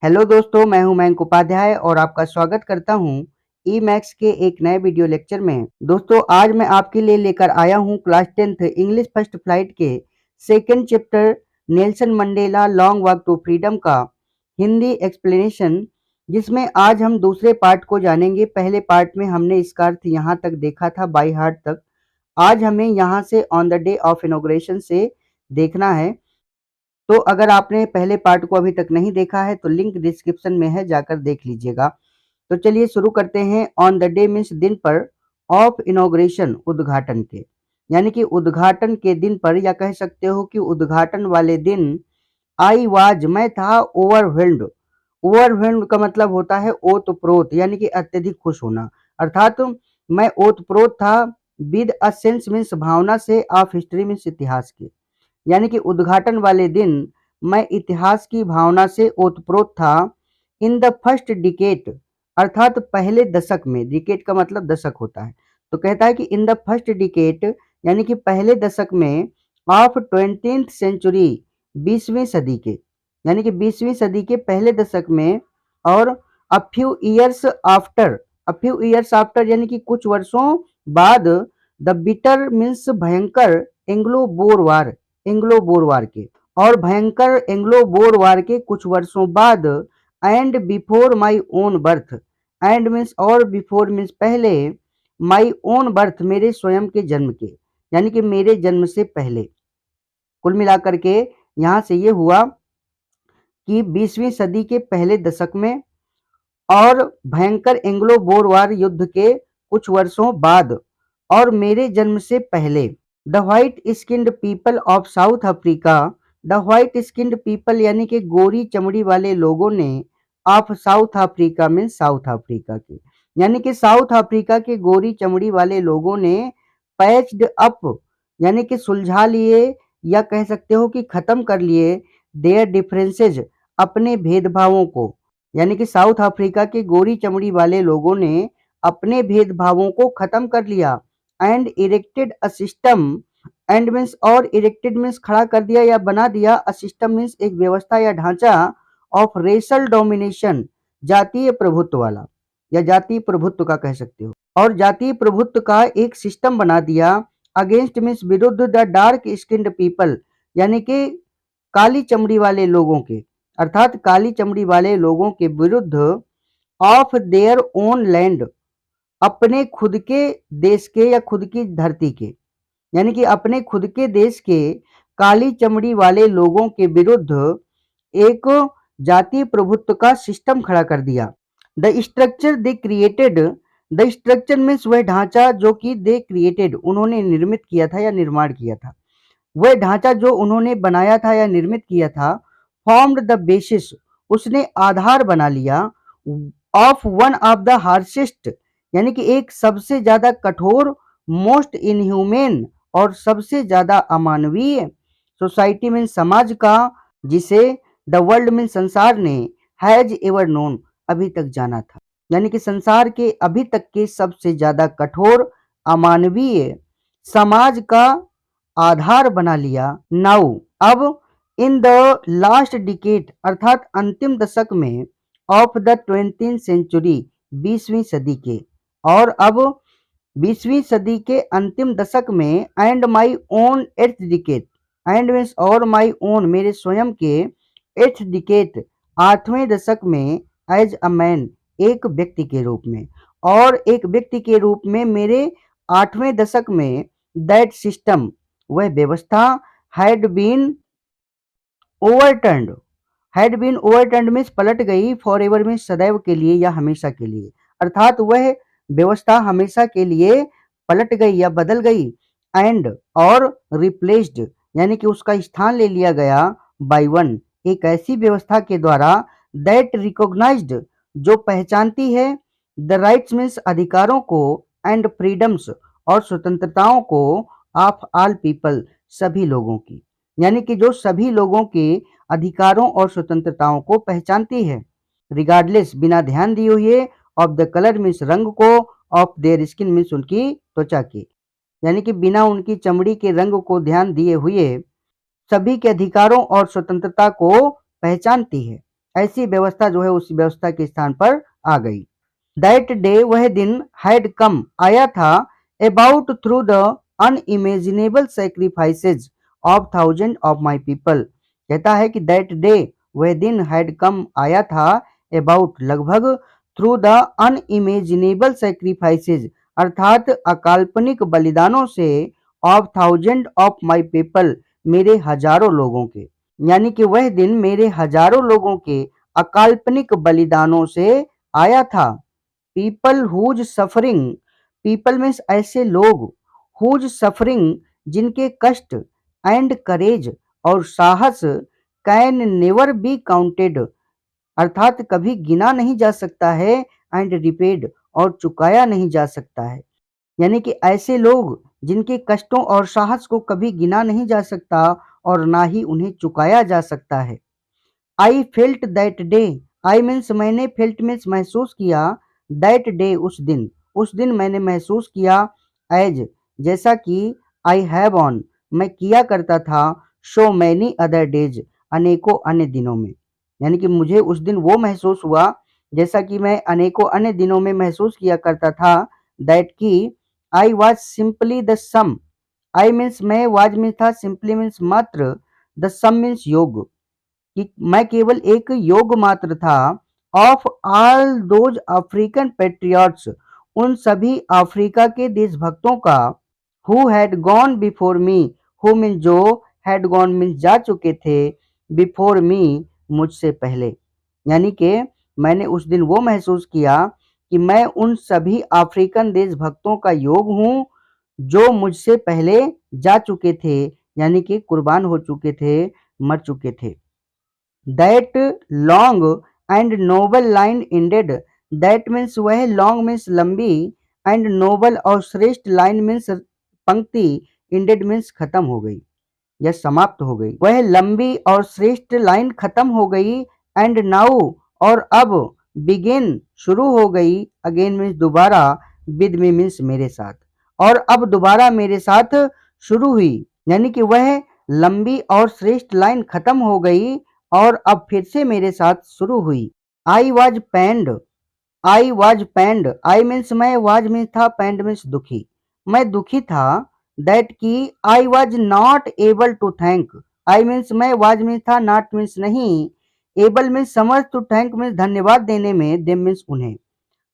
Hello दोस्तों, मैं हूं मयंक उपाध्याय और आपका स्वागत करता हूं ई मैक्स के एक नए वीडियो लेक्चर में। दोस्तों, आज मैं आपके लिए लेकर आया हूं class 10th English first flight के second chapter Nelson Mandela long walk to freedom का हिंदी एक्सप्लेनेशन, जिसमें आज हम दूसरे पार्ट को जानेंगे। पहले पार्ट में हमने इसका अर्थ यहाँ तक देखा था, बाय हार्ट तक। आज हमें यहाँ से on the day of inauguration से देखना है। तो अगर आपने पहले पार्ट को अभी तक नहीं देखा है तो लिंक डिस्क्रिप्शन में है, जाकर देख लीजिएगा। तो चलिए शुरू करते हैं। ऑन द डे मीन्स दिन पर, ऑफ इनॉग्रेशन उद्घाटन के, यानी कि उद्घाटन के दिन पर, या कह सकते हो कि उद्घाटन वाले दिन। आई वाज, मैं था, ओवरवेल्म्ड। ओवरवेल्म्ड का मतलब होता है ओतप्रोत, यानी कि अत्यधिक खुश होना। अर्थात मैं ओतप्रोत था। विद अ सेंस मीन्स भावना से, ऑफ हिस्ट्री मीन्स इतिहास के, यानी कि उद्घाटन वाले दिन मैं इतिहास की भावना से ओतप्रोत था। इन द फर्स्ट डिकेट, अर्थात पहले दशक में। डिकेट का मतलब दशक होता है। तो कहता है कि इन द फर्स्ट डिकेट, यानी कि पहले दशक में, ऑफ 20th सेंचुरी, 20वीं सदी के, यानी कि 20वीं सदी के पहले दशक में। और a few years after, a few years after यानी कि कुछ वर्षों बाद, द बिटर मीन्स भयंकर, एंग्लो बोर वार, एंग्लो बोर वार के, और भयंकर एंग्लो बोर वार के कुछ वर्षों बाद। And before my own birth, and means और, बिफोर मीन्स पहले, माई ओन बर्थ मेरे स्वयं के जन्म के, यानी कि मेरे जन्म से पहले। कुल मिलाकर के यहाँ से ये हुआ कि 20वीं सदी के पहले दशक में और भयंकर एंग्लो बोर वार युद्ध के कुछ वर्षों बाद और मेरे जन्म से पहले, the white skinned people of south Africa, the white skinned people यानी कि गोरी चमड़ी वाले लोगों ने, ऑफ साउथ अफ्रीका में, साउथ अफ्रीका के, यानी कि साउथ अफ्रीका के गोरी चमड़ी वाले लोगों ने, पैच्ड अप यानी कि सुलझा लिए, या कह सकते हो कि खत्म कर लिए, देयर डिफरेंसेज अपने भेदभावों को, यानी कि साउथ अफ्रीका के गोरी चमड़ी वाले लोगों ने अपने भेदभावों को खत्म कर लिया। And erected a system, and means और, इरेक्टेड मीन्स खड़ा कर दिया या बना दिया, अ सिस्टम मीन्स एक व्यवस्था या ढांचा, ऑफ रेशल डोमिनेशन जातीय प्रभुत्व वाला, या जातीय प्रभुत्व का कह सकते हो, और जातीय प्रभुत्व का एक सिस्टम बना दिया। अगेंस्ट मीन्स विरुद्ध, द डार्क स्किन्ड पीपल यानी कि काली चमड़ी वाले लोगों के, अर्थात काली चमड़ी वाले लोगों के विरुद्ध। ऑफ देयर ओन लैंड, अपने खुद के देश के या खुद की धरती के, यानी कि अपने खुद के देश के काली चमड़ी वाले लोगों के विरुद्ध एक जातीय प्रभुत्व का सिस्टम खड़ा कर दिया। The structure they created, the structure means वह ढांचा जो कि दे क्रिएटेड उन्होंने निर्मित किया था या निर्माण किया था, वह ढांचा जो उन्होंने बनाया था या निर्मित किया था। फॉर्म्ड द बेसिस, उसने आधार बना लिया, of one of the harshest यानी कि एक सबसे ज्यादा कठोर, मोस्ट इनह्यूमेन और सबसे ज्यादा अमानवीय, सोसाइटी में समाज का, जिसे द वर्ल्ड में संसार ने, हैज एवर नोन अभी तक जाना था, यानी कि संसार के अभी तक के सबसे ज्यादा कठोर, अमानवीय समाज का आधार बना लिया। नाउ, अब, इन द लास्ट डिकेड अर्थात अंतिम दशक में, ऑफ द 20th सेंचुरी 20वीं सदी के, और अब 20वीं सदी के अंतिम दशक में। And my own eighth decade, and means और, माई ओन मेरे स्वयं के, एट्थ डिकेड 8वें दशक में, एज अ मैन एक व्यक्ति के रूप में, और एक व्यक्ति के रूप में मेरे 8वें दशक में, दैट सिस्टम वह व्यवस्था, had been overturned, had been overturned means पलट गई, फॉर एवर मीन्स सदैव के लिए या हमेशा के लिए, अर्थात वह व्यवस्था हमेशा के लिए पलट गई या बदल गई। एंड और, रिप्लेस्ड यानी कि उसका स्थान ले लिया गया, बाय वन एक ऐसी व्यवस्था के द्वारा, दैट रिकॉग्नाइज्ड जो पहचानती है, द राइट्स मीन्स अधिकारों को, एंड फ्रीडम्स और स्वतंत्रताओं को, ऑफ ऑल पीपल सभी लोगों की, यानी कि जो सभी लोगों के अधिकारों और स्वतंत्रताओं को पहचानती है। रिगार्डलेस बिना ध्यान दिए हुए, ऑफ द कलर मीन्स रंग को, ऑफ देयर स्किन मीन्स उनकी त्वचा की, यानी कि बिना उनकी चमड़ी के रंग को ध्यान दिए हुए सभी के अधिकारों और स्वतंत्रता को पहचानती है। ऐसी व्यवस्था जो है उस व्यवस्था के स्थान पर आ गई। दैट डे वह दिन हैड कम आया था about through the unimaginable सेक्रीफाइसेज of thousand of my people. कहता है कि दैट डे वह दिन हैड कम आया था अबाउट लगभग थ्रू द अनइमेजिनेबल सेक्रीफाइसेज अर्थात अकाल्पनिक बलिदानों से of thousand of my people मेरे हजारों लोगों के, यानी कि वह दिन मेरे हजारों लोगों के अकाल्पनिक बलिदानों से आया था। People whose suffering, people means ऐसे लोग, हुज सफरिंग जिनके कष्ट, एंड करेज और साहस, कैन नेवर बी काउंटेड अर्थात कभी गिना नहीं जा सकता है, एंड रिपेड और चुकाया नहीं जा सकता है, यानी कि ऐसे लोग जिनके कष्टों और साहस को कभी गिना नहीं जा सकता और ना ही उन्हें चुकाया जा सकता है। I felt that day, I means मैंने, फेल्ट मीन्स महसूस किया, दैट डे उस दिन मैंने महसूस किया, एज जैसा कि, आई हैव ऑन मैं किया करता था, सो मैनी अदर डेज अनेकों अन्य दिनों में, यानी कि मुझे उस दिन वो महसूस हुआ जैसा कि मैं अनेकों अन्य दिनों में महसूस किया करता था, दैट की I was simply the sum, I means मैं, वाज मीन्स था, सिंपली मीन्स मात्र, द सम मीन्स योग, कि मैं केवल एक योग मात्र था, of all those African patriots उन सभी अफ्रीका के देशभक्तों का, who had gone before me, who mean जो, हैड गॉन मीन्स जा चुके थे, बिफोर मी मुझसे पहले, यानी कि मैंने उस दिन वो महसूस किया कि मैं उन सभी अफ्रीकन देशभक्तों का योग हूँ जो मुझसे पहले जा चुके थे, यानी कि कुर्बान हो चुके थे, मर चुके थे। That long and noble line ended, that means वह, लॉन्ग मीन्स लंबी, एंड नोबल और श्रेष्ठ, लाइन मीन्स पंक्ति, इंडेड मीन्स खत्म हो गई या समाप्त हो गई, वह लंबी और श्रेष्ठ लाइन खत्म हो गई, एंड नाउ और अब, बिगिन शुरू हो गई, अगेन मीन्स दोबारा, विद मी मीन्स मेरे साथ, और अब दोबारा मेरे साथ शुरू हुई, यानी कि वह लंबी और श्रेष्ठ लाइन खत्म हो गई और अब फिर से मेरे साथ शुरू हुई। I was pained, I was pained, I means मैं, वाज मीन्स था, पेंड मीन्स दुखी, मैं दुखी था, दैट की I was not able to thank, I means मैं, वाज मीन्स था, नॉट मीन्स नहीं, एबल मीन्स समर्थ, टू थैंक मीन्स धन्यवाद देने में, देम मीन्स उन्हें,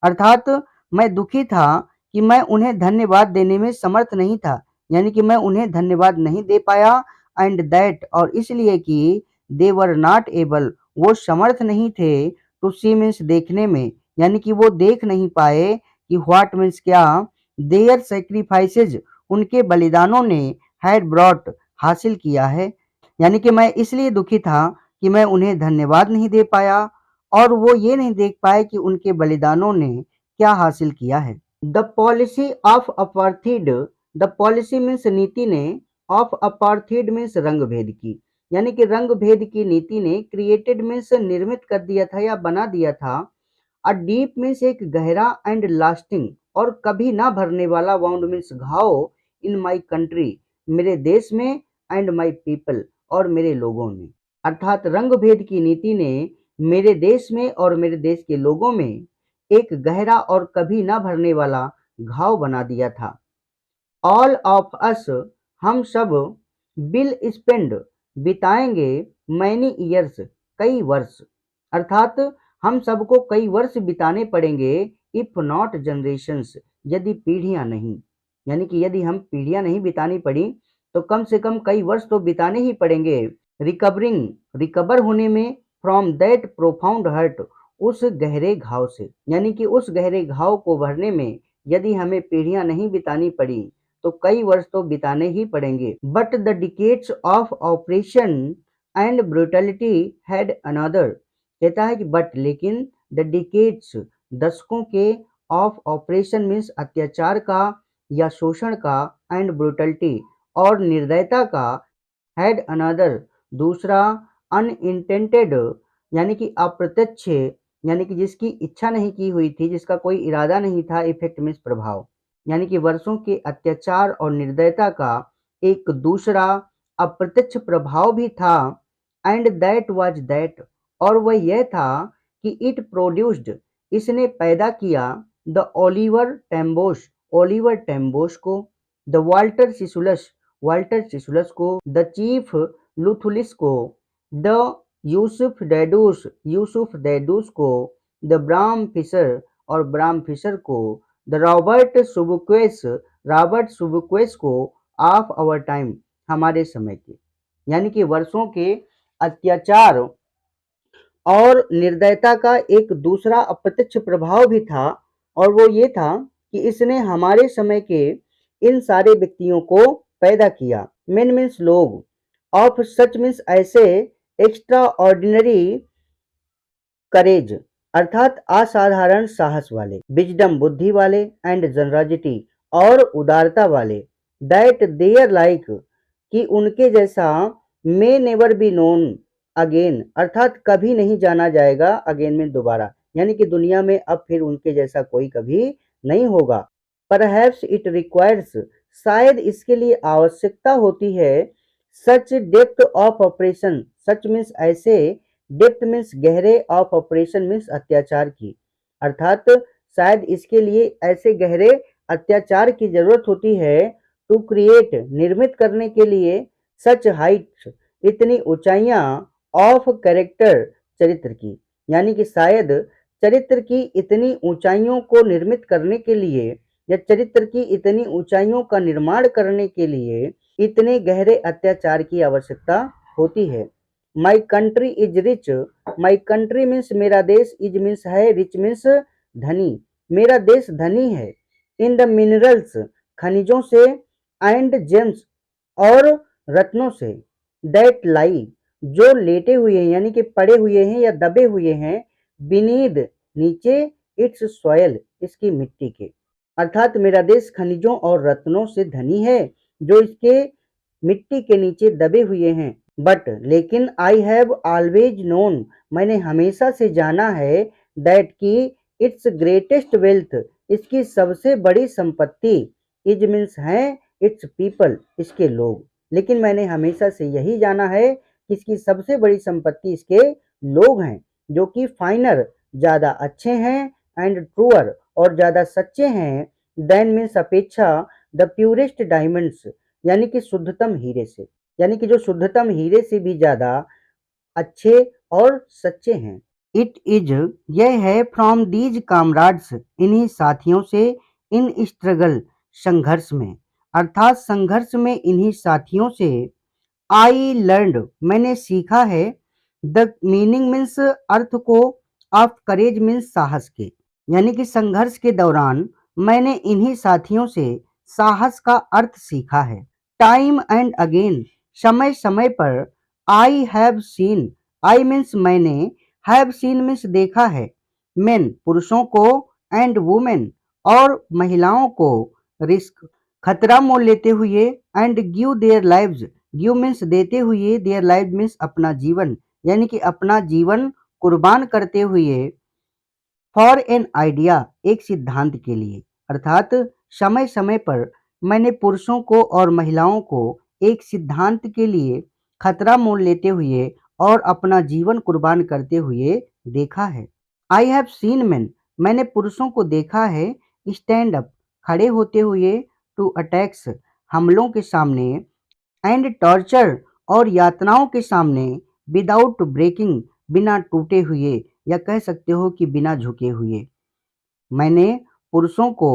अर्थात मैं दुखी था कि मैं उन्हें धन्यवाद देने में समर्थ नहीं था, यानी कि मैं उन्हें धन्यवाद नहीं दे पाया, एंड दैट और इसलिए कि, दे वर नॉट एबल वो समर्थ नहीं थे, टू सी मीन्स देखने में, यानी कि वो देख नहीं पाए कि व्हाट मीन्स क्या, देयर सेक्रीफाइसेज उनके बलिदानों ने, हैड ब्रॉट हासिल किया है, यानी कि मैं इसलिए दुखी था कि मैं उन्हें धन्यवाद नहीं दे पाया और वो ये नहीं देख पाए कि उनके बलिदानों ने क्या हासिल किया है। The policy of apartheid, the policy means नीति ने, ऑफ अपार्थीड मीन्स रंग भेद की, यानी कि रंग भेद की नीति ने, क्रिएटेड मीन्स निर्मित कर दिया था या बना दिया था, अ डीप मीन्स एक गहरा, एंड लास्टिंग और कभी ना भरने वाला, वाउंड मीन्स घाव, इन माई कंट्री मेरे देश में, एंड माई पीपल और मेरे लोगों में, अर्थात रंग भेद की नीति ने मेरे देश में और मेरे देश के लोगों में एक गहरा और कभी ना भरने वाला घाव बना दिया था। ऑल ऑफ अस हम सब, विल स्पेंड बिताएंगे, मैनी ईयर्स कई वर्ष, अर्थात हम सबको कई वर्ष बिताने पड़ेंगे, इफ नॉट जनरेशंस यदि पीढ़ियां नहीं, यानी कि यदि हम पीढ़ियां नहीं बितानी पड़ी तो कम से कम कई वर्ष तो बिताने ही पड़ेंगे। रिकवरिंग रिकवर होने में, फ्रॉम दैट प्रोफाउंड हर्ट उस गहरे घाव से, यानी कि उस गहरे घाव को भरने में यदि हमें पीढ़ियां नहीं बितानी पड़ी तो कई वर्ष तो बिताने ही पड़ेंगे। But the decades of operation and brutality had another, कहता है कि बट लेकिन, द डिकेट्स दशकों के, ऑफ ऑपरेशन मीन्स अत्याचार का या शोषण का, एंड ब्रूटलिटी और निर्दयता का, हैड अनदर दूसरा, अनइंटेंटेड यानी कि अप्रत्यक्ष, यानी कि जिसकी इच्छा नहीं की हुई थी, जिसका कोई इरादा नहीं था, इफेक्ट मीन्स प्रभाव, यानी कि वर्षों के अत्याचार और निर्दयता का एक दूसरा अप्रत्यक्ष प्रभाव भी था, एंड दैट वाज दैट और वह यह था कि इट प्रोड्यूस्ड, इसने पैदा किया, द ओलिवर टेम्बोस को, द वाल्टर सिसुलस को, द चीफ लुथुलिस को, द यूसुफ डेडूस को, द ब्राम फिशर और ब्राम फिशर को, द रॉबर्ट सुबुक्वेस को, ऑफ आवर टाइम, हमारे समय के, यानी कि वर्षों के अत्याचार और निर्दयता का एक दूसरा अप्रत्यक्ष प्रभाव भी था, और वो ये था कि इसने हमारे समय के इन सारे व्यक्तियों को पैदा किया। मेन मीन्स लोग, ऑफ सच मीन्स ऐसे, एक्स्ट्रा ऑर्डिनरी करेज अर्थात असाधारण साहस वाले, विजडम बुद्धि वाले, एंड जनरॉसिटी और उदारता वाले, दैट देयर लाइक कि उनके जैसा, may never be known again अर्थात कभी नहीं जाना जाएगा, अगेन में दोबारा, यानी कि दुनिया में अब फिर उनके जैसा कोई कभी नहीं होगा। परहैप्स इट रिक्वायर्स, शायद इसके लिए आवश्यकता होती है, such depth of operation, such means ऐसे, डेप्थ मीन्स गहरे, ऑफ ऑपरेशन मीन्स अत्याचार की, अर्थात शायद इसके लिए ऐसे गहरे अत्याचार की जरूरत होती है, टू क्रिएट निर्मित करने के लिए, सच हाइट्स इतनी ऊंचाइयां, ऑफ कैरेक्टर चरित्र की, यानी कि शायद चरित्र की इतनी ऊंचाइयों को निर्मित करने के लिए या चरित्र की इतनी ऊंचाइयों का निर्माण करने के लिए इतने गहरे अत्याचार की आवश्यकता होती है। My country is rich, my country means मेरा देश, इज मीन्स है, रिच मीन्स धनी, मेरा देश धनी है, इन द मिनरल्स खनिजों से, एंड जेम्स और रत्नों से, दैट लाई जो लेटे हुए हैं यानी कि पड़े हुए हैं या दबे हुए हैं, बीनीद नीचे, इट्स सॉयल इसकी मिट्टी के, अर्थात मेरा देश खनिजों और रत्नों से धनी है जो इसके मिट्टी के नीचे दबे हुए हैं। बट लेकिन आई हैव ऑलवेज नोन, मैंने हमेशा से जाना है, दैट की इट्स ग्रेटेस्ट वेल्थ इसकी सबसे बड़ी संपत्ति, इज मीन्स है, इट्स पीपल इसके लोग, लेकिन मैंने हमेशा से यही जाना है कि इसकी सबसे बड़ी संपत्ति इसके लोग हैं, जो कि फाइनर ज्यादा अच्छे हैं, एंड ट्रूअर और ज्यादा सच्चे हैं, देन मीन्स अपेक्षा, द प्यूरेस्ट डायमंड्स यानी कि शुद्धतम हीरे से, यानी कि जो शुद्धतम हीरे से भी ज्यादा अच्छे और सच्चे हैं। इट इज यह है, फ्रॉम दीज कामराड्स इन्हीं साथियों से, इन स्ट्रगल संघर्ष में, अर्थात संघर्ष में इन्हीं साथियों से, आई लर्नड मैंने सीखा है, द मीनिंग मीन्स अर्थ को, ऑफ करेज मीन्स साहस के, यानी कि संघर्ष के दौरान मैंने इन्हीं साथियों से साहस का अर्थ सीखा है। टाइम एंड अगेन समय समय पर, I have seen, I means मैंने, हैव सीन मीन्स देखा है, मेन पुरुषों को, एंड वुमेन और महिलाओं को, रिस्क खतरा मोल लेते हुए, and give their lives, give means देते हुए, देयर लाइव मीन्स अपना जीवन, यानी कि अपना जीवन कुर्बान करते हुए, फॉर एन आइडिया एक सिद्धांत के लिए, अर्थात समय समय पर मैंने पुरुषों को और महिलाओं को एक सिद्धांत के लिए खतरा मोल लेते हुए और अपना जीवन कुर्बान करते हुए देखा है। आई हैव सीन मैन मैंने पुरुषों को देखा है, स्टैंड अप खड़े होते हुए, टू अटैक्स हमलों के सामने, एंड टॉर्चर और यातनाओं के सामने, विदाउट ब्रेकिंग बिना टूटे हुए, या कह सकते हो कि बिना झुके हुए। मैंने पुरुषों को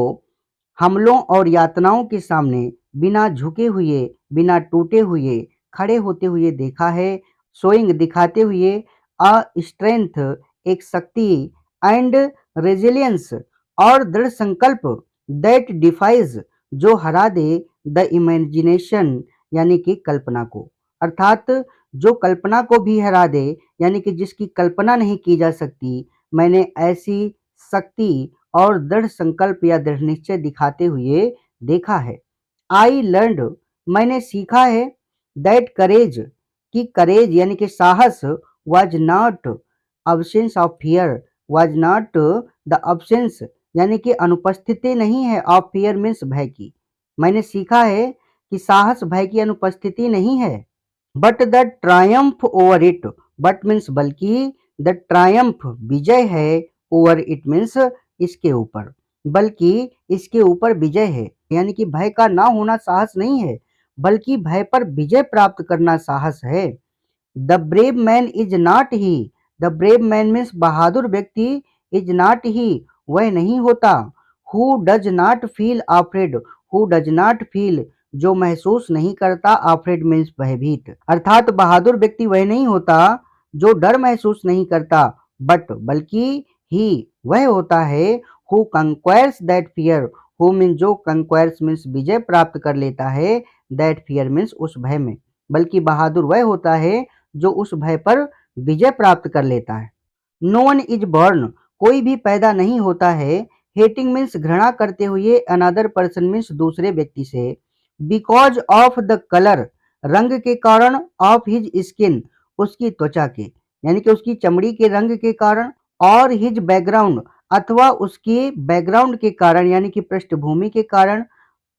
हमलों और यातनाओं के सामने बिना झुके हुए, बिना टूटे हुए, खड़े होते हुए देखा है, शोइंग दिखाते हुए, अ स्ट्रेंथ एक शक्ति, एंड रेजिलियंस और दृढ़ संकल्प, दैट डिफाइज जो हरा दे, द इमेजिनेशन यानी कि कल्पना को, अर्थात जो कल्पना को भी हरा दे, यानी कि जिसकी कल्पना नहीं की जा सकती, मैंने ऐसी शक्ति और दृढ़ संकल्प या दृढ़ निश्चय दिखाते हुए देखा है। आई लर्नड मैंने सीखा है, दैट करेज कि करेज यानी कि साहस, was not absence of fear, was not the absence यानी कि अनुपस्थिति नहीं है, ऑफ फियर मीन्स भय की, मैंने सीखा है कि साहस भय की अनुपस्थिति नहीं है, but the Triumph over it, but means बल्कि, द ट्रायम्फ विजय है, ओवर इट मीन्स इसके ऊपर, बल्कि इसके ऊपर विजय है, यानी कि भय का ना होना साहस नहीं है, बल्कि भय पर विजय प्राप्त करना साहस है। The brave man is not he, the brave man means बहादुर व्यक्ति, इज नॉट ही वह नहीं होता, who does not feel afraid, who does not feel जो महसूस नहीं करता, अफ्रेड मीन्स भयभीत, अर्थात बहादुर व्यक्ति वह नहीं होता जो डर महसूस नहीं करता, बट बल्कि ही वह होता है who conquers that fear, who means जो कंक्वायर्स मीन्स विजय प्राप्त कर लेता है, दैट फियर मीन्स उस भय में, बल्कि बहादुर वह होता है जो उस भय पर विजय प्राप्त कर लेता है। नो वन इज बॉर्न, कोई भी पैदा नहीं होता है, हेटिंग मीन्स घृणा करते हुए, अनदर पर्सन मीन्स दूसरे व्यक्ति से, बिकॉज ऑफ द कलर रंग के कारण, ऑफ हिज स्किन उसकी त्वचा के, यानी कि उसकी चमड़ी के रंग के कारण, और हिज बैकग्राउंड अथवा उसके बैकग्राउंड के कारण, यानी कि पृष्ठभूमि के कारण,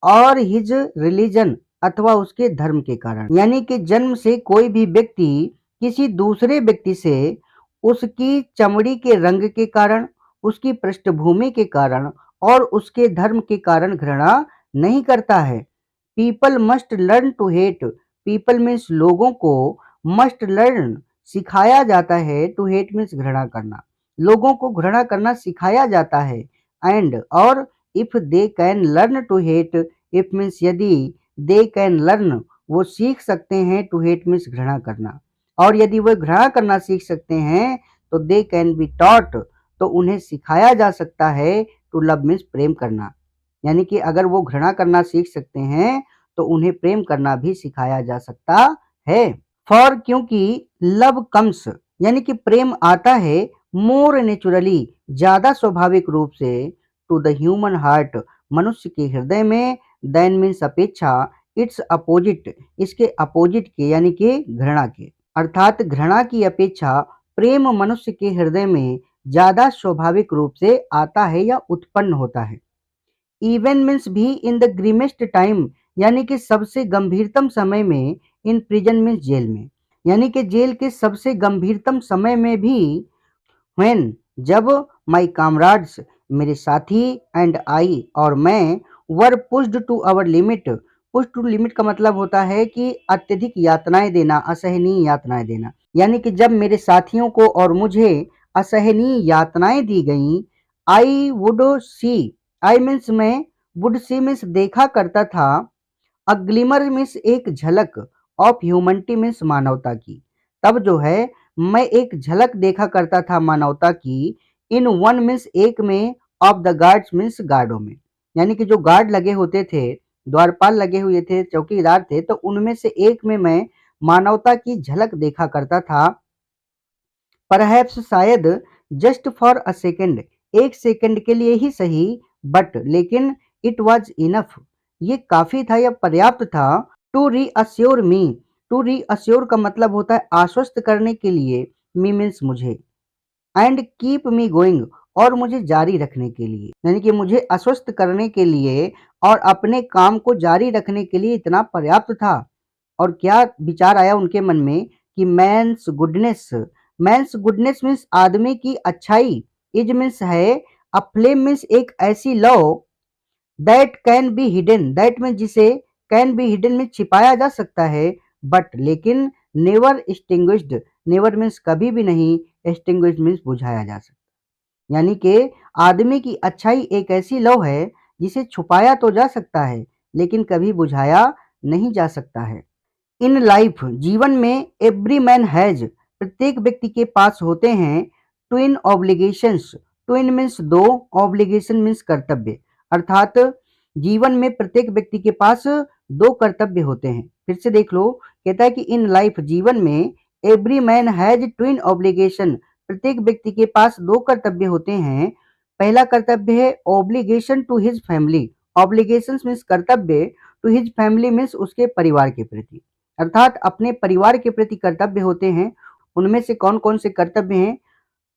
और हिज रिलीजन अथवा उसके धर्म के कारण, यानी कि जन्म से कोई भी व्यक्ति किसी दूसरे व्यक्ति से उसकी चमड़ी के रंग के कारण, उसकी पृष्ठभूमि के कारण और उसके धर्म के कारण घृणा नहीं करता है। People must learn to hate, people means लोगों को, मस्ट लर्न सिखाया जाता है, टू हेट मीन्स घृणा करना, लोगों को घृणा करना सिखाया जाता है, एंड और if they can learn to hate, if means यदि, दे कैन लर्न वो सीख सकते हैं, टू हेट मीन्स घृणा करना, और यदि वह घृणा करना सीख सकते हैं तो दे कैन बी टॉट तो उन्हें सिखाया जा सकता है, टू लव मीन्स प्रेम करना, यानी कि अगर वो घृणा करना सीख सकते हैं तो उन्हें प्रेम करना भी सिखाया जा सकता है। फॉर क्योंकि लव कम्स यानी कि प्रेम आता है, मोर नेचुरली ज्यादा स्वाभाविक रूप से, टू द ह्यूमन हार्ट मनुष्य के हृदय में, देन मीन्स अपेक्षा, इट्स अपोजिट इसके अपोजिट के यानी कि घृणा के, अर्थात घृणा की अपेक्षा प्रेम मनुष्य के हृदय में ज्यादा स्वाभाविक रूप से आता है या उत्पन्न होता है। इवन मीन्स भी इन द ग्रीमेस्ट टाइम यानी कि सबसे गंभीरतम समय में, इन प्रिजन मीन्स जेल में, यानी कि जेल के सबसे गंभीरतम समय में भी, व्हेन जब, माई कामराड्स मेरे साथी, एंड आई और मैं, were pushed to our limit, push to limit का मतलब होता है कि अत्यधिक यातनाएं देना, असहनीय यातनाएं देना, यानी कि जब मेरे साथियों को और मुझे असहनीय यातनाएं दी गईं, I would see, I means मैं, वुड सी मीन्स देखा करता था, अ ग्लिमर मीन्स एक झलक, ऑफ ह्यूमनिटी मीन्स मानवता की, तब जो है मैं एक झलक देखा करता था मानवता की, इन वन मीन्स एक में, ऑफ द गार्ड्स मीन्स गार्डों में, यानी कि जो गार्ड लगे होते थे, द्वारपाल लगे हुए थे, चौकीदार थे, तो उनमें से एक में मैं मानवता की झलक देखा करता था। परहैप्स शायद, जस्ट फॉर अ सेकेंड एक सेकंड के लिए ही सही, बट लेकिन, इट वॉज इनफ ये काफी था या पर्याप्त था, to reassure me, to reassure का मतलब होता है आश्वस्त करने के लिए, मी मीन्स मुझे, एंड कीप मी गोइंग और मुझे जारी रखने के लिए, यानी कि मुझे आश्वस्त करने के लिए और अपने काम को जारी रखने के लिए इतना पर्याप्त था। और क्या विचार आया उनके मन में कि मैंस गुडनेस मीन्स आदमी की अच्छाई, इज मीन्स है, अ फ्लेम मीन्स एक ऐसी लौ, that can be hidden, that means जिसे, कैन बी हिडन में छिपाया जा सकता है, बट लेकिन, नेवर एक्सटिंग्विश्ड, नेवर मीन्स कभी भी नहीं, एक्सटिंग्विश्ड मीन्स बुझाया जा सकता, यानी कि आदमी की अच्छाई एक ऐसी लौ है जिसे छुपाया तो जा सकता है लेकिन कभी बुझाया नहीं जा सकता है। इन लाइफ जीवन में, एवरी मैन हैज प्रत्येक व्यक्ति के पास होते हैं, ट्विन ऑब्लिगेशंस, ट्विन मीन्स दो, ऑब्लिगेशन मीन्स कर्तव्य, अर्थात जीवन में प्रत्येक व्यक्ति के पास दो कर्तव्य होते हैं। फिर से देख लो, कहता है कि इन लाइफ जीवन में, every man has twin obligation प्रत्येक व्यक्ति के पास दो कर्तव्य होते हैं। पहला कर्तव्य है obligation to his family, obligation means कर्तव्य, टू हिज फैमिली मीन्स उसके परिवार के प्रति, अर्थात अपने परिवार के प्रति कर्तव्य होते हैं। उनमें से कौन कौन से कर्तव्य हैं?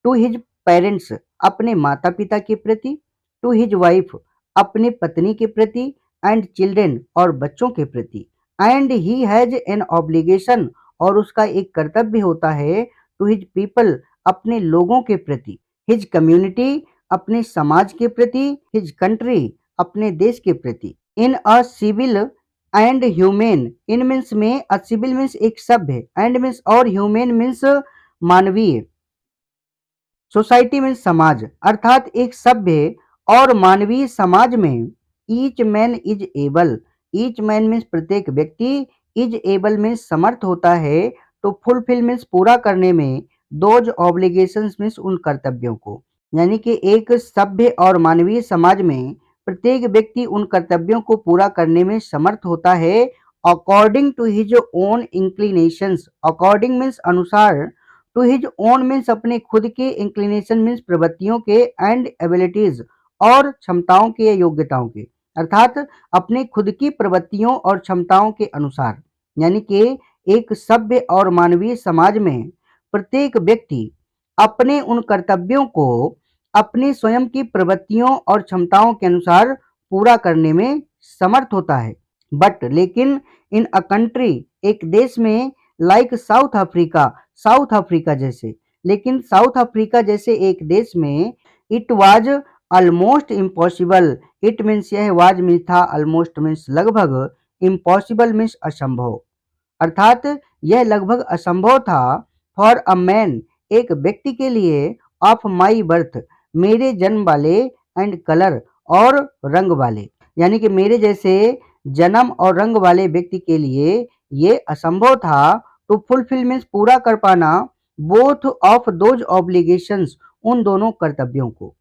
टू हिज पेरेंट्स अपने माता पिता के प्रति, टू हिज वाइफ अपने पत्नी के प्रति, एंड चिल्ड्रेन और बच्चों के प्रति, and he has an obligation और उसका एक कर्तव्य होता है, टू हिज पीपल अपने लोगों के प्रति, हिज कम्युनिटी अपने समाज के प्रति, हिज कंट्री अपने देश के प्रति। In a civil and humane, in means में अ सिविल मीन्स एक सभ्य, एंड मीन्स और ह्यूमेन मीन्स मानवीय, सोसाइटी में समाज, अर्थात एक सभ्य और मानवीय समाज में each man is able, each man means प्रत्येक व्यक्ति, इज एबल मीन्स समर्थ होता है, तो फुलफिल मीन्स पूरा करने में, दोज ऑब्लिगेशंस मीन्स उन कर्तव्यों को। यानी कि एक सभ्य और मानवीय समाज में प्रत्येक व्यक्ति उन कर्तव्यों को पूरा करने में समर्थ होता है according to his own inclinations, according means अनुसार, टू हिज ओन मीन्स अपने खुद के, इंक्लिनेशन मीन्स प्रवृत्तियों के, एंड एबिलिटीज और क्षमताओं के या योग्यताओं के, अर्थात अपने खुद की प्रवृत्तियों और क्षमताओं के अनुसार। यानी कि एक सभ्य और मानवीय समाज में प्रत्येक व्यक्ति अपने उन कर्तव्यों को अपनी स्वयं की प्रवृत्तियों और क्षमताओं के अनुसार पूरा करने में समर्थ होता है। बट लेकिन इन अ कंट्री, एक देश में, like south Africa, south Africa जैसे, लेकिन साउथ अफ्रीका जैसे एक देश में it was almost impossible, it means यह वाज मीन्स था, ऑलमोस्ट मीन्स लगभग, इम्पॉसिबल मीन्स असंभव, अर्थात यह लगभग असंभव था, फॉर अ मैन, एक व्यक्ति के लिए, ऑफ माई बर्थ, मेरे जन्म वाले, एंड कलर और रंग वाले, यानी कि मेरे जैसे जन्म और रंग वाले व्यक्ति के लिए ये असंभव था टू फुलफिल मीन्स पूरा कर पाना, बोथ ऑफ दोज ऑब्लिगेशंस, उन दोनों कर्तव्यों को,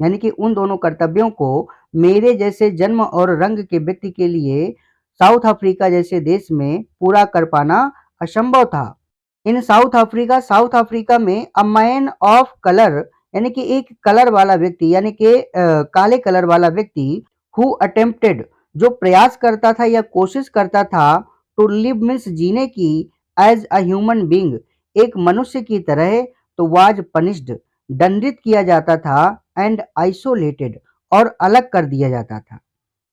यानी कि उन दोनों कर्तव्यों को मेरे जैसे जन्म और रंग के व्यक्ति के लिए साउथ अफ्रीका जैसे देश में पूरा कर पाना असंभव था। इन साउथ अफ्रीका, साउथ अफ्रीका में अ मैन ऑफ कलर, यानी कि एक कलर वाला व्यक्ति, यानी कि काले कलर वाला व्यक्ति, हु अटेम्प्टेड, जो प्रयास करता था या कोशिश करता था, टू लिव मीन्स जीने की, एज अ ह्यूमन बींग, एक मनुष्य की तरह, तो वाज पनिश्ड, दंडित किया जाता था, एंड आइसोलेटेड, और अलग कर दिया जाता था।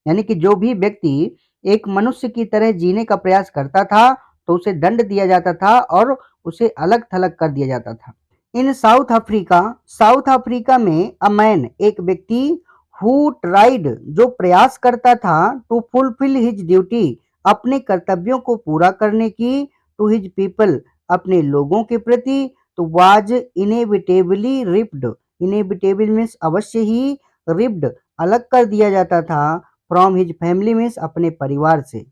यानी कि जो भी व्यक्ति एक मनुष्य की तरह जीने का प्रयास करता था तो उसे दंड दिया जाता था और उसे अलग थलग कर दिया जाता था। इन साउथ अफ्रीका, साउथ अफ्रीका में अ मैन, एक व्यक्ति, हु ट्राइड, जो प्रयास करता था, टू फुलफिल हिज ड्यूटी, अपने कर्तव्यों को पूरा करने की, टू हिज पीपल, अपने लोगों के प्रति, तो वाज इनेविटेबली रिप्ड, इनेविटेबल मीन्स अवश्य ही, रिप्ड अलग कर दिया जाता था, फ्रॉम हिज फैमिली मीन्स अपने परिवार से,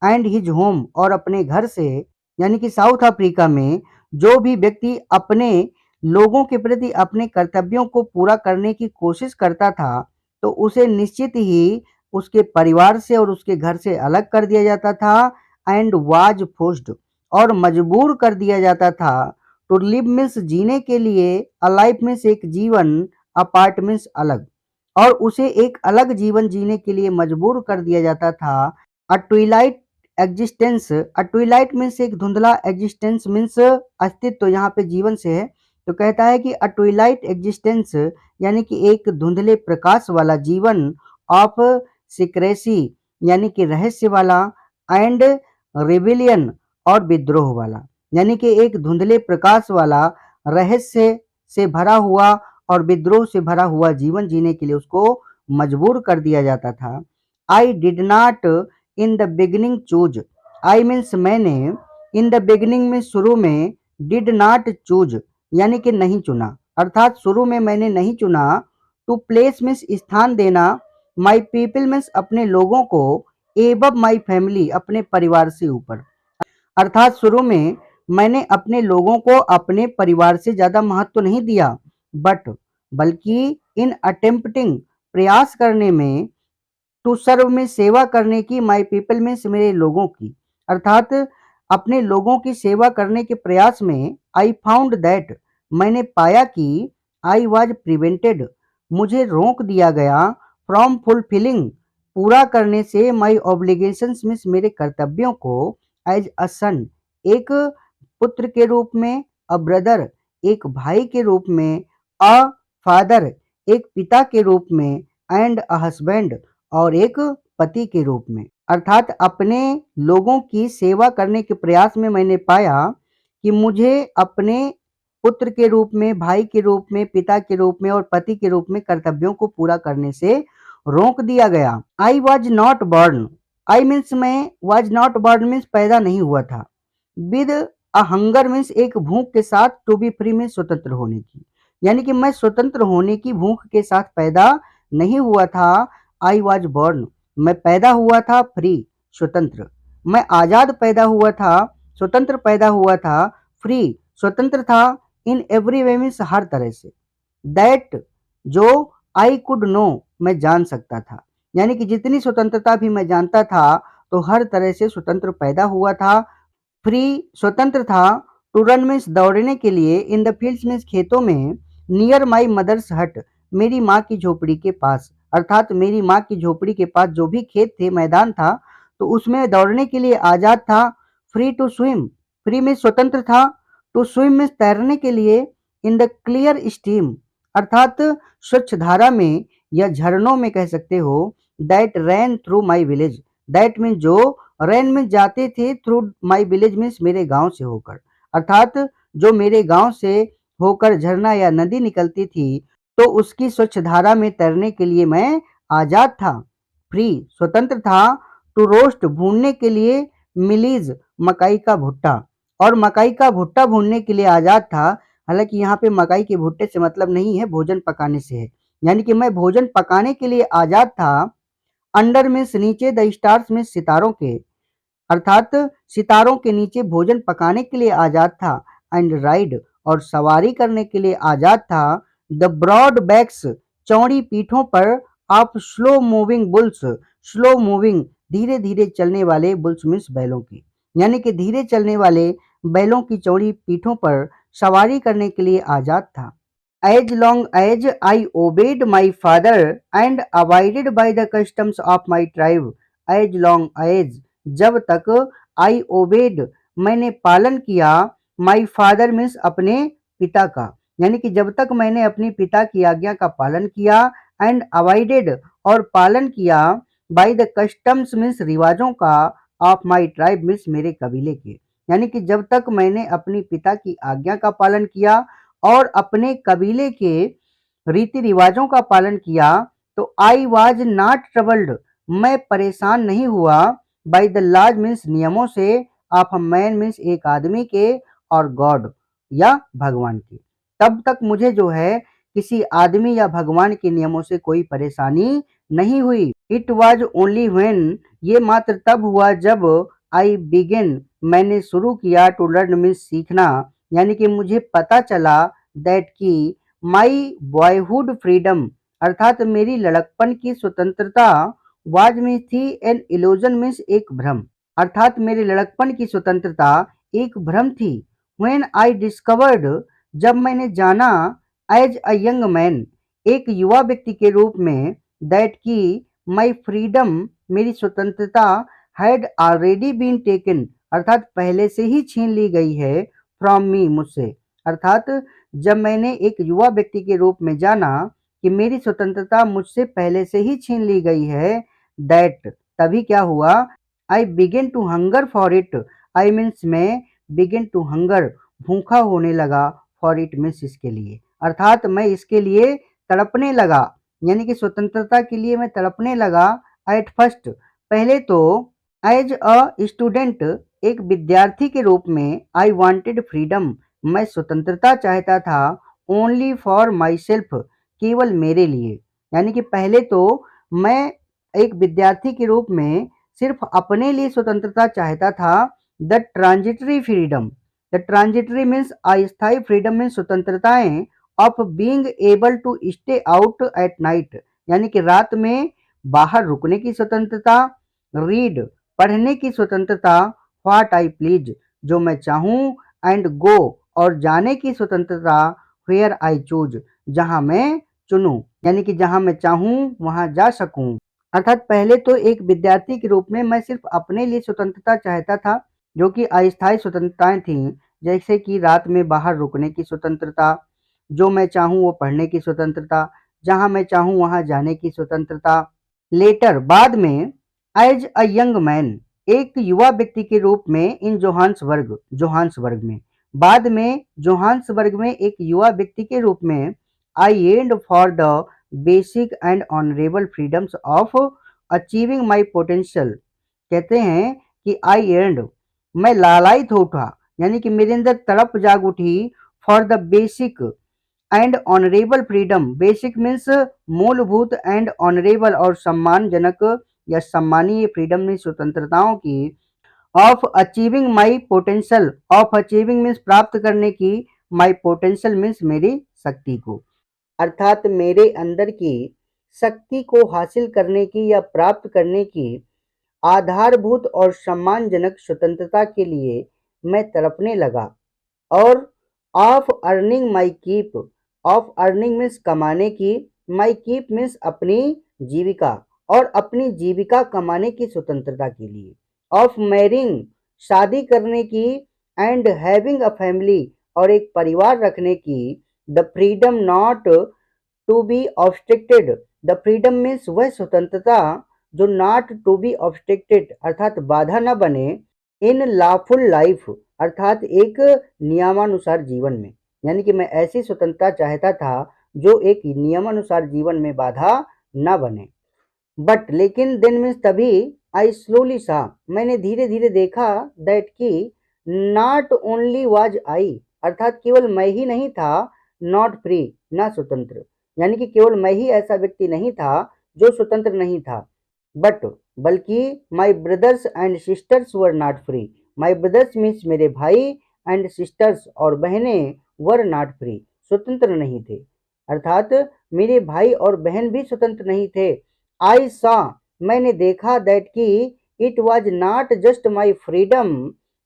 एंड हिज होम और अपने घर से। यानी कि साउथ अफ्रीका में जो भी व्यक्ति अपने लोगों के प्रति अपने कर्तव्यों को पूरा करने की कोशिश करता था तो उसे निश्चित ही उसके परिवार से और उसके घर से अलग कर दिया जाता था, एंड वाज फोर्स्ड, और मजबूर कर दिया जाता था, टू लिव मीन्स जीने के लिए, अ लाइफ मीन्स एक जीवन, अपार्ट मीन्स अलग, और उसे एक अलग जीवन जीने के लिए मजबूर कर दिया जाता था। अ ट्विलाइट एग्जिस्टेंस, अ ट्विलाइट मीन्स एक धुंधला, एग्जिस्टेंस मीन्स अस्तित्व, तो यहाँ पे जीवन से है, तो कहता है कि अ ट्विलाइट एग्जिस्टेंस, यानी कि एक धुंधले प्रकाश वाला जीवन, ऑफ सिक्रेसी, यानी कि रहस्य वाला, एंड रिबिलियन, और विद्रोह वाला, यानी कि एक धुंधले प्रकाश वाला, रहस्य से भरा हुआ और विद्रोह से भरा हुआ जीवन जीने के लिए उसको मजबूर कर दिया जाता था। I did not in the beginning choose, I means मैंने, इन द बिगिनिंग में शुरू में, डिड नॉट चूज यानी कि नहीं चुना, अर्थात शुरू में मैंने नहीं चुना, टू प्लेस मीन्स स्थान देना, माई पीपल मीन्स अपने लोगों को, एबव माई फैमिली अपने परिवार से ऊपर, अर्थात शुरू में मैंने अपने लोगों को अपने परिवार से ज्यादा महत्व नहीं दिया, बट बल्कि इन अटेम्प्टिंग, प्रयास करने में, टू सर्व में सेवा करने की, माई पीपल में मेरे लोगों की, अर्थात अपने लोगों की सेवा करने के प्रयास में, आई फाउंड दैट, मैंने पाया कि, आई वाज प्रिवेंटेड, मुझे रोक दिया गया, फ्रॉम फुलफिलिंग, पूरा करने से, माई ऑब्लिगेशंस मीन्स मेरे कर्तव्यों को, एज अ सन, एक पुत्र के रूप में, अ ब्रदर, एक भाई के रूप में, अ फादर, एक पिता के रूप में, एंड अ हस्बैंड, और एक पति के रूप में, अर्थात अपने लोगों की सेवा करने के प्रयास में मैंने पाया कि मुझे अपने पुत्र के रूप में, भाई के रूप में, पिता के रूप में और पति के रूप में कर्तव्यों को पूरा करने से रोक दिया गया। आई was not born, I means मैं, वॉज नॉट बॉर्न मीन्स पैदा नहीं हुआ था। विद अ हंगर मीन्स एक भूख के साथ, टू बी फ्री मीन्स स्वतंत्र होने की, यानी कि मैं स्वतंत्र होने की भूख के साथ पैदा नहीं हुआ था। आई वॉज बॉर्न, मैं पैदा हुआ था, फ्री स्वतंत्र, मैं आजाद पैदा हुआ था, स्वतंत्र पैदा हुआ था, फ्री स्वतंत्र था, इन एवरी वे मीन्स हर तरह से, दैट जो आई कुड नो मैं जान सकता था, यानी कि जितनी स्वतंत्रता भी मैं जानता था तो हर तरह से स्वतंत्र पैदा हुआ था। फ्री स्वतंत्र था, टू रन मीन्स दौड़ने के लिए, इन द फील्ड्स मीन्स खेतों में, नियर माई मदर्स हट मेरी माँ की झोपड़ी के पास, अर्थात मेरी माँ की झोपड़ी के पास जो भी खेत थे, मैदान था, तो उसमें दौड़ने के लिए आजाद था। फ्री टू स्विम, फ्री में स्वतंत्र था, टू स्विम में तैरने के लिए, इन द क्लियर स्ट्रीम अर्थात स्वच्छ धारा में या झरनों में कह सकते हो, that ran through my village, that mean जो रैन में जाते थे, थ्रू माई विलेज मीन्स मेरे गांव से होकर, अर्थात जो मेरे गांव से होकर झरना या नदी निकलती थी तो उसकी स्वच्छ धारा में तैरने के लिए मैं आजाद था। फ्री स्वतंत्र था, टू रोस्ट भूनने के लिए, मिलीज मकई का भुट्टा, और मकई का भुट्टा भूनने के लिए आजाद था। हालांकि यहाँ पे मकई के भुट्टे से मतलब नहीं है, भोजन पकाने से है, यानी कि मैं भोजन पकाने के लिए आजाद था। अंडर मीन्स नीचे, द स्टार्स मीन्स सितारों के, अर्थात सितारों के नीचे भोजन पकाने के लिए आजाद था। एंड राइड और सवारी करने के लिए आजाद था। द ब्रॉड बैक्स चौड़ी पीठों पर, of slow moving bulls, slow moving धीरे धीरे चलने वाले, बुल्स मीन्स बैलों की, यानी कि धीरे चलने वाले बैलों की चौड़ी पीठों पर सवारी करने के लिए आजाद था। As long as I obeyed my father and abided by the customs of my tribe, as long as जब तक, आई ओबेड मैंने पालन किया, माई फादर मीन्स अपने पिता का, यानी कि जब तक मैंने अपने पिता की आज्ञा का पालन किया, एंड अवॉइडेड और पालन किया, बाय द कस्टम्स मीन्स रिवाजों का, ऑफ माई ट्राइब मीन्स मेरे कबीले के, यानी कि जब तक मैंने अपने पिता की आज्ञा का पालन किया और अपने कबीले के रीति रिवाजों का पालन किया, तो आई वाज नॉट ट्रबल्ड मैं परेशान नहीं हुआ, बाय द लॉज मीन्स नियमों से, ऑफ अ मैन मीन्स एक आदमी के, और गॉड या भगवान के, तब तक मुझे जो है किसी आदमी या भगवान के नियमों से कोई परेशानी नहीं हुई। इट वॉज ओनली व्हेन ये मात्र तब हुआ जब, आई बिगेन मैंने शुरू किया, टू लर्न मीन्स सीखना, यानी कि मुझे पता चला, दैट की माई बॉयहुड फ्रीडम अर्थात मेरी लड़कपन की स्वतंत्रता, वाज में थी एन इल्यूजन मीन्स एक भ्रम, अर्थात मेरे लड़कपन की स्वतंत्रता एक भ्रम थी। व्हेन आई डिस्कवर्ड जब मैंने जाना, एज अ यंग मैन एक युवा व्यक्ति के रूप में, दैट की माई फ्रीडम मेरी स्वतंत्रता, हैड ऑलरेडी बीन टेकन अर्थात पहले से ही छीन ली गई है, फ्रॉम मी मुझसे, अर्थात जब मैंने एक युवा व्यक्ति के रूप में जाना कि मेरी स्वतंत्रता मुझसे पहले से ही छीन ली गई है, दैट तभी क्या हुआ, I began to hunger for it, I means मैं बिगेन टू हंगर भूखा होने लगा, फॉर इट मीन्स इसके लिए, अर्थात मैं इसके लिए तड़पने लगा, यानी कि स्वतंत्रता के लिए मैं तड़पने लगा। एट फर्स्ट पहले तो, एज अ स्टूडेंट एक विद्यार्थी के रूप में, आई वांटेड फ्रीडम मैं स्वतंत्रता चाहता था, ओनली फॉर माई सेल्फ केवल मेरे लिए, यानी कि पहले तो मैं एक विद्यार्थी के रूप में सिर्फ अपने लिए स्वतंत्रता चाहता था। The transitory freedom, the transitory means अस्थायी फ्रीडम मीन्स स्वतंत्रताएं, of being able to stay out at night, यानी कि रात में बाहर रुकने की स्वतंत्रता, रीड पढ़ने की स्वतंत्रता, व्हाट आई प्लीज जो मैं चाहूँ, एंड गो और जाने की स्वतंत्रता, वेयर आई चूज जहां मैं चुनूं, यानी कि जहां मैं चाहूं वहां जा सकूं। अर्थात पहले तो एक विद्यार्थी के रूप में मैं सिर्फ अपने लिए स्वतंत्रता चाहता था, जो कि अस्थायी स्वतंत्रताएं थीं, जैसे कि रात में बाहर रुकने की स्वतंत्रता, जो मैं चाहूं वो पढ़ने की स्वतंत्रता, जहां मैं चाहूं वहां जाने की स्वतंत्रता। लेटर बाद में, एज अ यंग मैन एक युवा व्यक्ति के रूप में, इन जोहान्सबर्ग जोहान्सबर्ग में, बाद में जोहान्सबर्ग में एक युवा व्यक्ति के रूप में I and for the basic and honourable freedoms of achieving my potential. कहते हैं कि आई एंड, मैं लालायित हो उठा, यानी कि मेरे अंदर तड़प जाग उठी, for the basic and honourable freedom. Basic means मूलभूत, एंड ऑनरेबल और सम्मानजनक या सम्मानीय फ्रीडम में स्वतंत्रताओं की, of achieving my potential. Of achieving means प्राप्त करने की, माई पोटेंशियल मीन्स मेरी शक्ति को, अर्थात मेरे अंदर की शक्ति को हासिल करने की या प्राप्त करने की आधारभूत और सम्मानजनक स्वतंत्रता के लिए मैं तड़पने लगा। और of earning my keep, of earning means कमाने की, माई कीप मीन्स अपनी जीविका, और अपनी जीविका कमाने की स्वतंत्रता के लिए, ऑफ मैरिंग शादी करने की, एंड हैविंग अ फैमिली और एक परिवार रखने की, the freedom not to be obstructed. The freedom means वह स्वतंत्रता जो नॉट टू बी ऑब्स्ट्रिक्टेड अर्थात बाधा न बने, इन लॉफुल लाइफ अर्थात एक नियमानुसार जीवन में, यानी कि मैं ऐसी स्वतंत्रता चाहता था जो एक नियमानुसार जीवन में बाधा न बने। बट लेकिन देन मीन्स तभी, आई स्लोली सा मैंने धीरे धीरे देखा, दैट की नॉट ओनली वाज आई अर्थात केवल मैं ही नहीं था, नॉट फ्री ना स्वतंत्र, यानी कि केवल मैं ही ऐसा व्यक्ति नहीं था जो स्वतंत्र नहीं था, बट बल्कि my brothers and sisters were not free. My brothers means मेरे भाई, एंड सिस्टर्स और बहनें, वर नॉट फ्री स्वतंत्र नहीं थे, अर्थात मेरे भाई और बहन भी स्वतंत्र नहीं थे। आई सा मैंने देखा, दैट की it was not just my freedom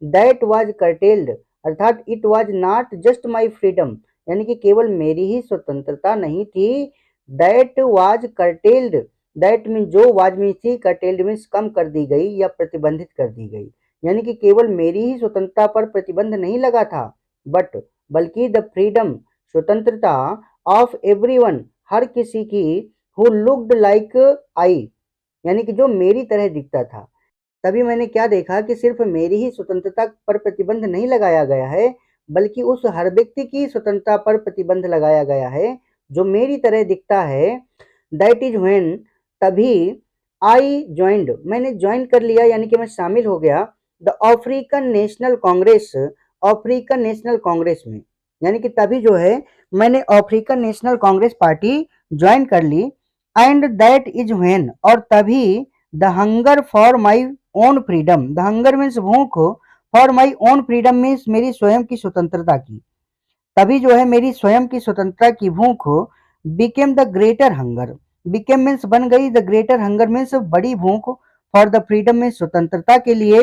that was curtailed, अर्थात it was not just my freedom, यानी कि केवल मेरी ही स्वतंत्रता नहीं थी, that was curtailed, that mean जो वाज मीन थी, कर्टेल्ड मीन्स कम कर दी गई या प्रतिबंधित कर दी गई, यानी कि केवल मेरी ही स्वतंत्रता पर प्रतिबंध नहीं लगा था, बट बल्कि द फ्रीडम स्वतंत्रता ऑफ एवरीवन हर किसी की, हु लुक्ड लाइक आई, यानी कि जो मेरी तरह दिखता था। तभी मैंने क्या देखा कि सिर्फ मेरी ही स्वतंत्रता पर प्रतिबंध नहीं लगाया गया है, बल्कि उस हर व्यक्ति की स्वतंत्रता पर प्रतिबंध लगाया गया है जो मेरी तरह दिखता है। दैट इज व्हेन तभी, आई ज्वाइंड मैंने ज्वाइन कर लिया, यानी कि मैं शामिल हो गया, the African National Congress, African National Congress में, यानी कि तभी जो है मैंने African National Congress party join कर ली। एंड दैट इज व्हेन और तभी, the hunger for my own freedom, the hunger means भूख, for my own freedom means मेरी स्वयं की स्वतंत्रता की, तभी जो है मेरी स्वयं की स्वतंत्रता की भूख, became the greater hunger, became means बन गई, द ग्रेटर हंगर मीन्स बड़ी भूख, फॉर द फ्रीडम मीन्स स्वतंत्रता के लिए,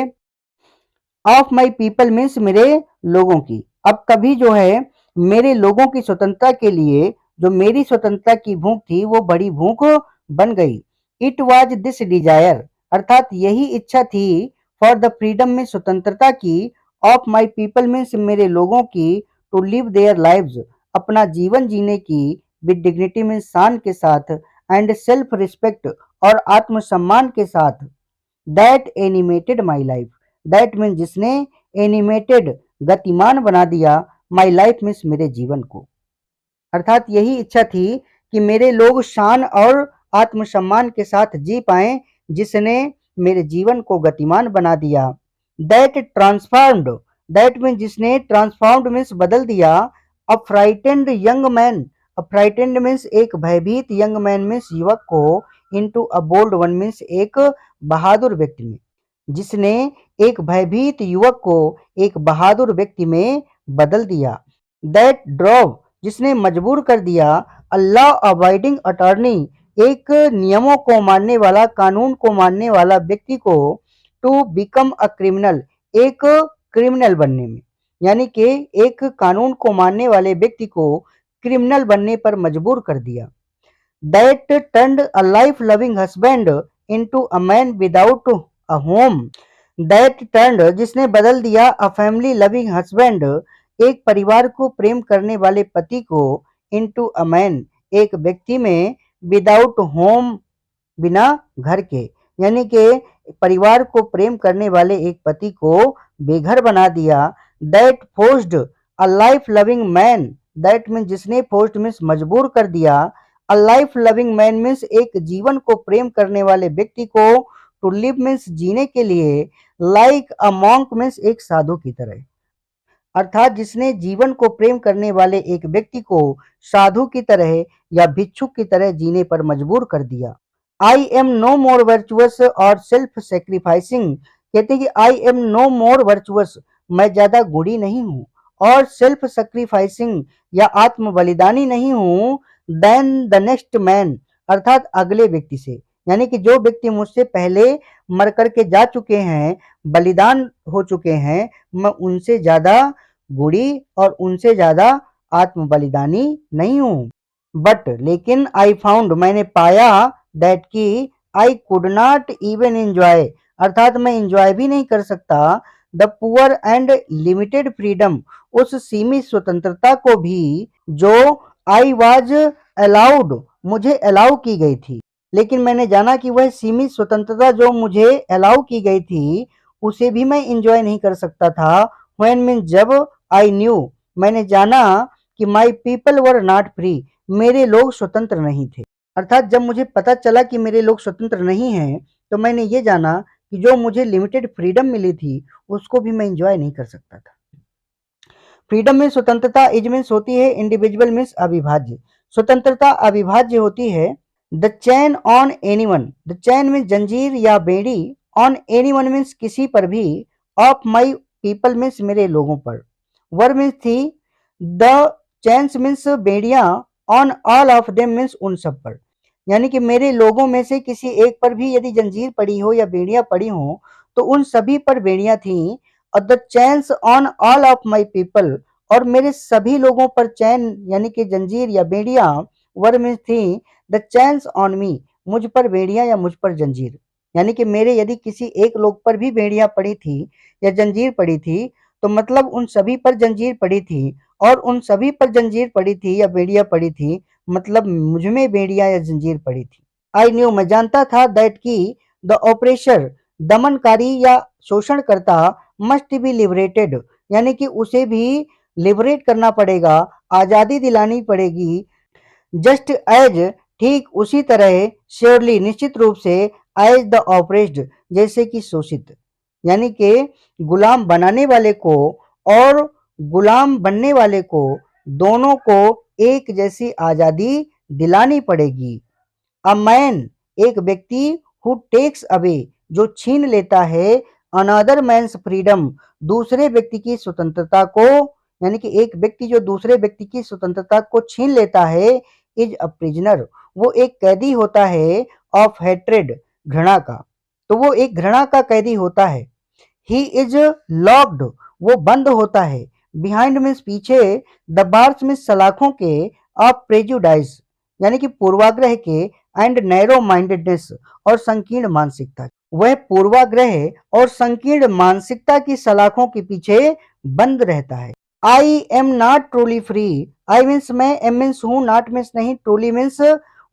ऑफ माई पीपल मीन्स मेरे लोगों की। अब कभी जो है मेरे लोगों की स्वतंत्रता के लिए जो मेरी स्वतंत्रता की भूख थी वो बड़ी भूख बन गई। इट वाज दिस डिजायर अर्थात यही इच्छा थी, फॉर द फ्रीडम में स्वतंत्रता की, ऑफ माई पीपल मीन्स मेरे लोगों की, टू लिव देयर लाइव्स अपना जीवन जीने की, विद डिग्निटी मीन्स शान के साथ, एंड सेल्फ रिस्पेक्ट और आत्मसम्मान के साथ, that animated my life, that mean जिसने, एनिमेटेड गतिमान बना दिया, माई लाइफ मीन्स मेरे जीवन को, अर्थात यही इच्छा थी कि मेरे लोग शान और आत्मसम्मान के साथ जी पाएं, जिसने मेरे जीवन को गतिमान बना दिया। दैट ट्रांसफॉर्म्ड, दैट मीन जिसने, ट्रांसफॉर्म्ड मीन्स बदल दिया, a frightened young man, a frightened means एक भयभीत, यंग मैन मीन्स युवक को, into a bold one means एक बहादुर व्यक्ति में, जिसने एक भयभीत युवक को एक बहादुर व्यक्ति में बदल दिया। दैट ड्रॉव जिसने मजबूर कर दिया, अल्लाह अवॉइडिंग अटॉर्नी एक नियमों को मानने वाला, कानून को मानने वाला व्यक्ति को, टू बिकम अ क्रिमिनल एक क्रिमिनल बनने में, यानी कि एक कानून को मानने वाले व्यक्ति को क्रिमिनल बनने पर मजबूर कर दिया। That turned a life loving husband into a man without a home, that turned जिसने बदल दिया, अ फैमिली लविंग हस्बैंड एक परिवार को प्रेम करने वाले पति को, इनटू अ मैन एक व्यक्ति में, विदाउट होम बिना घर के, यानी कि परिवार को प्रेम करने वाले एक पति को बेघर बना दिया। That forced a life loving man, that means जिसने फोर्स्ड मीन्स मजबूर कर दिया, a life loving man means एक जीवन को प्रेम करने वाले व्यक्ति को, टू लिव मीन्स जीने के लिए, लाइक अ मॉन्क मीन्स एक साधु की तरह, अर्थात जिसने जीवन को प्रेम करने वाले एक व्यक्ति को साधु की तरह या भिक्षुक की तरह जीने पर मजबूर कर दिया। I am no more virtuous और सेल्फ सेक्रीफाइसिंग, कहते हैं कि I am no more virtuous, मैं ज्यादा गुणी नहीं हूँ, और सेल्फ सेक्रीफाइसिंग या आत्म बलिदानी नहीं हूँ, देन द नेक्स्ट मैन, अर्थात अगले व्यक्ति से, यानी कि जो व्यक्ति मुझसे पहले मर करके जा चुके हैं, बलिदान हो चुके हैं, मैं उनसे ज्यादा गुणी और उनसे ज्यादा आत्म बलिदानी नहीं हूँ। बट लेकिन आई फाउंड, मैंने पाया, दैट की I could not even enjoy, अर्थात मैं एंजॉय भी नहीं कर सकता, the poor and limited freedom, उस सीमित स्वतंत्रता को भी जो आई वाज अलाउड, मुझे अलाउ की गई थी। लेकिन मैंने जाना कि वह सीमित स्वतंत्रता जो मुझे अलाउ की गई थी उसे भी मैं एंजॉय नहीं कर सकता था। व्हेन मीन जब, आई न्यू, मैंने जाना कि my people were not free, मेरे लोग स्वतंत्र नहीं थे, अर्थात जब मुझे पता चला कि मेरे लोग स्वतंत्र नहीं हैं तो मैंने ये जाना कि जो मुझे लिमिटेड फ्रीडम मिली थी उसको भी मैं एंजॉय नहीं कर सकता था। फ्रीडम में स्वतंत्रता इज मीन्स होती है इंडिविजुअल मीन्स अविभाज्य, स्वतंत्रता अविभाज्य होती है। The chain on anyone, the chain means जंजीर या बेड़ी, ऑन एनीवन मीन्स किसी पर भी, ऑफ माई पीपल मीन्स मेरे लोगों पर, वर मीन्स थी, द चैन्स मीन्स बेड़ियां, on all of them means उन सब पर, यानी कि मेरे लोगों में से किसी एक पर भी यदि जंजीर पड़ी हो या बेड़ियां पड़ी हो तो उन सभी पर बेड़ियां थीं। और the chains on all of my people, और मेरे सभी लोगों पर चैन यानी कि जंजीर या बेड़ियां, वर मीन्स थी, द चैन्स ऑन मी, मुझ पर बेड़ियां या मुझ पर जंजीर, यानी कि मेरे यदि किसी एक लोग पर भी बेड़ियां पड़ी थी या जंजीर पड़ी थी तो मतलब उन सभी पर जंजीर पड़ी थी, और उन सभी पर जंजीर पड़ी थी या बेड़ियां पड़ी थी मतलब मुझ में बेड़ियां या जंजीर पड़ी थी। आई न्यू, मैं जानता था, दैट की द ऑपरेशर, दमनकारी या शोषणकर्ता, मस्ट बी लिबरेटेड, यानी कि उसे भी लिबरेट करना पड़ेगा, आजादी दिलानी पड़ेगी, जस्ट एज, ठीक उसी तरह, श्योरली निश्चित रूप से, एज द ऑपरेस्ड, जैसे कि शोषित, यानी कि गुलाम बनाने वाले को और गुलाम बनने वाले को दोनों को एक जैसी आजादी दिलानी पड़ेगी। अ मैन, एक व्यक्ति, हु टेक्स अवे, जो छीन लेता है, अनदर मैन्स फ्रीडम, दूसरे व्यक्ति की स्वतंत्रता को, यानी कि एक व्यक्ति जो दूसरे व्यक्ति की स्वतंत्रता को छीन लेता है, इज अ प्रिजनर, वो एक कैदी होता है, ऑफ हेट्रेड, घृणा का, तो वो एक घृणा का कैदी होता है। ही इज लॉक्ड, वो बंद होता है, बिहाइंड मीन्स पीछे, द बार्स मीन्स सलाखों के, ऑफ प्रेजुडाइज, यानी कि पूर्वाग्रह के, एंड नैरो माइंडेडनेस, और संकीर्ण मानसिकता, वह पूर्वाग्रह और संकीर्ण मानसिकता की सलाखों के पीछे बंद रहता है। I am not truly free, I means मैं, एम मीन्स हूँ, नॉट मीन्स नहीं, ट्रूली मीन्स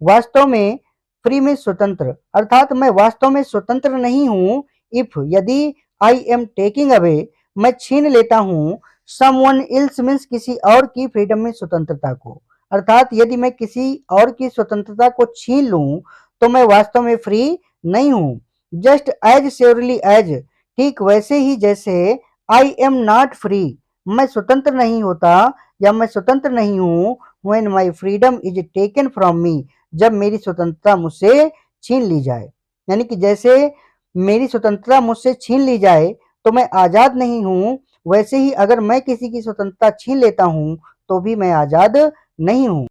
वास्तव में, फ्री मीन्स स्वतंत्र, अर्थात मैं वास्तव में स्वतंत्र नहीं हूँ। इफ, यदि, आई एम टेकिंग अवे, मैं छीन लेता हूँ, समवन एल्स मीन्स किसी और की, फ्रीडम में स्वतंत्रता को, अर्थात यदि मैं किसी और की स्वतंत्रता को छीन लूं तो मैं वास्तव में फ्री नहीं हूं। जस्ट एज श्योरली एज, ठीक वैसे ही जैसे, आई एम नॉट फ्री, मैं स्वतंत्र नहीं होता या मैं स्वतंत्र नहीं हूं, when my freedom is taken from me, जब मेरी स्वतंत्रता मुझसे छीन ली जाए, यानी कि जैसे मेरी स्वतंत्रता मुझसे छीन ली जाए तो मैं आजाद नहीं हूं, वैसे ही अगर मैं किसी की स्वतंत्रता छीन लेता हूं तो भी मैं आजाद नहीं हूं।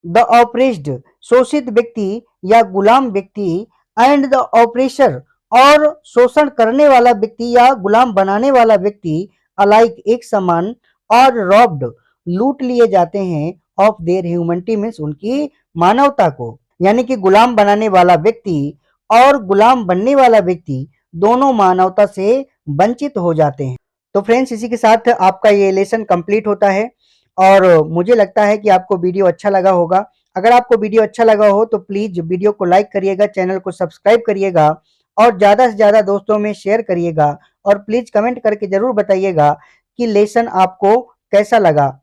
द ऑपरेस्ड, शोषित व्यक्ति या गुलाम व्यक्ति, एंड द ऑपरेशर, और शोषण करने वाला व्यक्ति या गुलाम बनाने वाला व्यक्ति, अलाइक एक समान, और रॉब्ड, लूट लिए जाते हैं, ऑफ देयर ह्यूमनिटी मीन्स उनकी मानवता को, यानी कि गुलाम बनाने वाला व्यक्ति और गुलाम बनने वाला व्यक्ति दोनों मानवता से वंचित हो जाते हैं। तो फ्रेंड्स, इसी के साथ आपका ये लेसन कंप्लीट होता है और मुझे लगता है कि आपको वीडियो अच्छा लगा होगा। अगर आपको वीडियो अच्छा लगा हो तो प्लीज वीडियो को लाइक करिएगा, चैनल को सब्सक्राइब करिएगा और ज्यादा से ज्यादा दोस्तों में शेयर करिएगा और प्लीज कमेंट करके जरूर बताइएगा कि लेसन आपको कैसा लगा।